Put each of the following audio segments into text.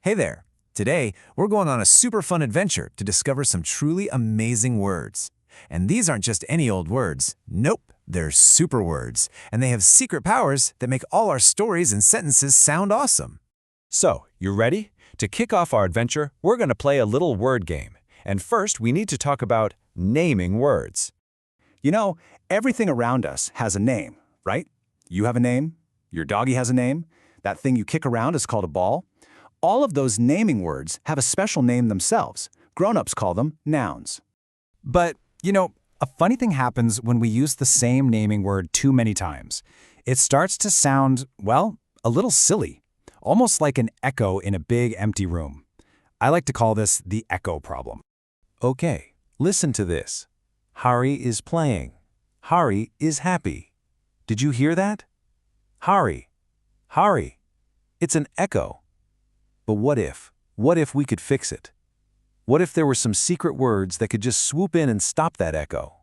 Hey there! Today, we're going on a super fun adventure to discover some truly amazing words. And these aren't just any old words. Nope, they're super words. And they have secret powers that make all our stories and sentences sound awesome. So, you ready? To kick off our adventure, we're going to play a little word game. And first, we need to talk about naming words. You know, everything around us has a name, right? You have a name. Your doggy has a name. That thing you kick around is called a ball. All of those naming words have a special name themselves. Grown-ups call them nouns. But, a funny thing happens when we use the same naming word too many times. It starts to sound, well, a little silly, almost like an echo in a big empty room. I like to call this the echo problem. Okay, listen to this. Hari is playing. Hari is happy. Did you hear that? Hari. Hari. It's an echo. But what if we could fix it? What if there were some secret words that could just swoop in and stop that echo?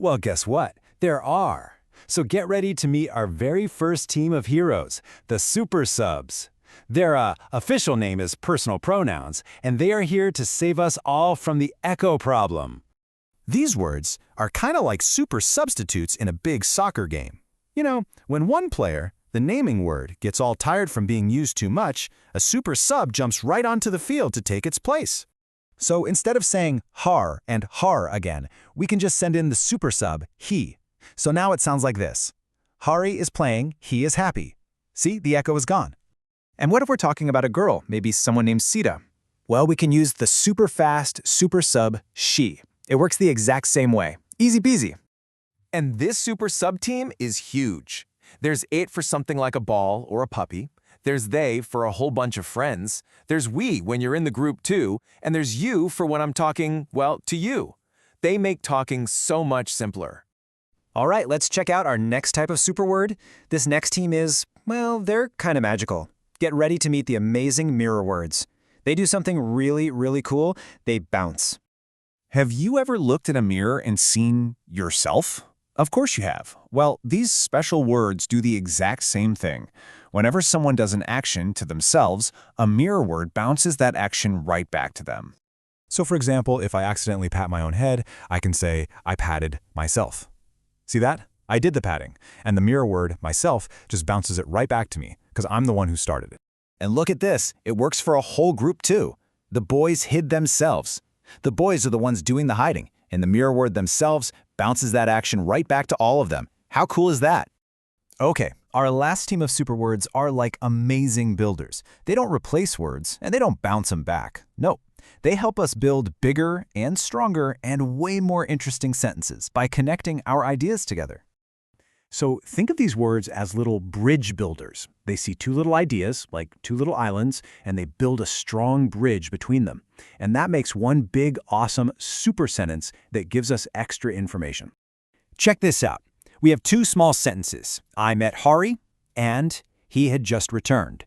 Well, guess what? There are. So get ready to meet our very first team of heroes, the Super Subs. Their official name is Personal Pronouns, and they are here to save us all from the echo problem. These words are kind of like super substitutes in a big soccer game. When one player, the naming word, gets all tired from being used too much, a super sub jumps right onto the field to take its place. So instead of saying har and har again, we can just send in the super sub, he. So now it sounds like this. Hari is playing, he is happy. See, the echo is gone. And what if we're talking about a girl, maybe someone named Sita? Well, we can use the super fast super sub, she. It works the exact same way. Easy peasy. And this super sub team is huge. There's it for something like a ball or a puppy. There's they for a whole bunch of friends. There's we when you're in the group too. And there's you for when I'm talking, well, to you. They make talking so much simpler. All right, let's check out our next type of super word. This next team is, well, they're kind of magical. Get ready to meet the amazing mirror words. They do something really, really cool. They bounce. Have you ever looked in a mirror and seen yourself? Of course you have. Well, these special words do the exact same thing. Whenever someone does an action to themselves, a mirror word bounces that action right back to them. So for example, if I accidentally pat my own head, I can say, I patted myself. See that? I did the patting, and the mirror word, myself, just bounces it right back to me, because I'm the one who started it. And look at this. It works for a whole group too. The boys hid themselves. The boys are the ones doing the hiding, and the mirror word themselves bounces that action right back to all of them. How cool is that? Okay, our last team of super words are like amazing builders. They don't replace words, and they don't bounce them back. No, they help us build bigger and stronger and way more interesting sentences by connecting our ideas together. So think of these words as little bridge builders. They see two little ideas, like two little islands, and they build a strong bridge between them. And that makes one big, awesome, super sentence that gives us extra information. Check this out. We have two small sentences. I met Hari, and he had just returned.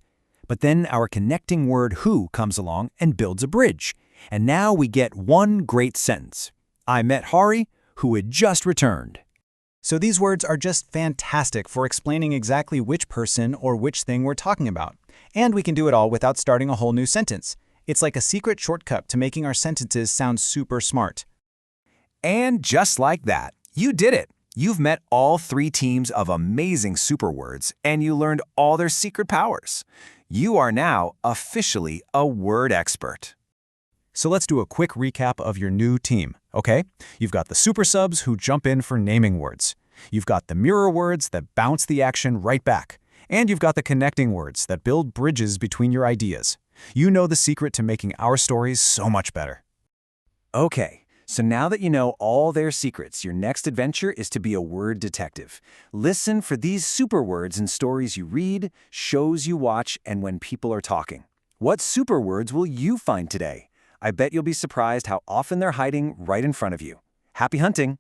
But then our connecting word who comes along and builds a bridge. And now we get one great sentence. I met Hari, who had just returned. So these words are just fantastic for explaining exactly which person or which thing we're talking about. And we can do it all without starting a whole new sentence. It's like a secret shortcut to making our sentences sound super smart. And just like that, you did it. You've met all three teams of amazing super words, and you learned all their secret powers. You are now officially a word expert. So let's do a quick recap of your new team, okay? You've got the super subs who jump in for naming words. You've got the mirror words that bounce the action right back. And you've got the connecting words that build bridges between your ideas. You know the secret to making our stories so much better. Okay, so now that you know all their secrets, your next adventure is to be a word detective. Listen for these super words in stories you read, shows you watch, and when people are talking. What super words will you find today? I bet you'll be surprised how often they're hiding right in front of you. Happy hunting!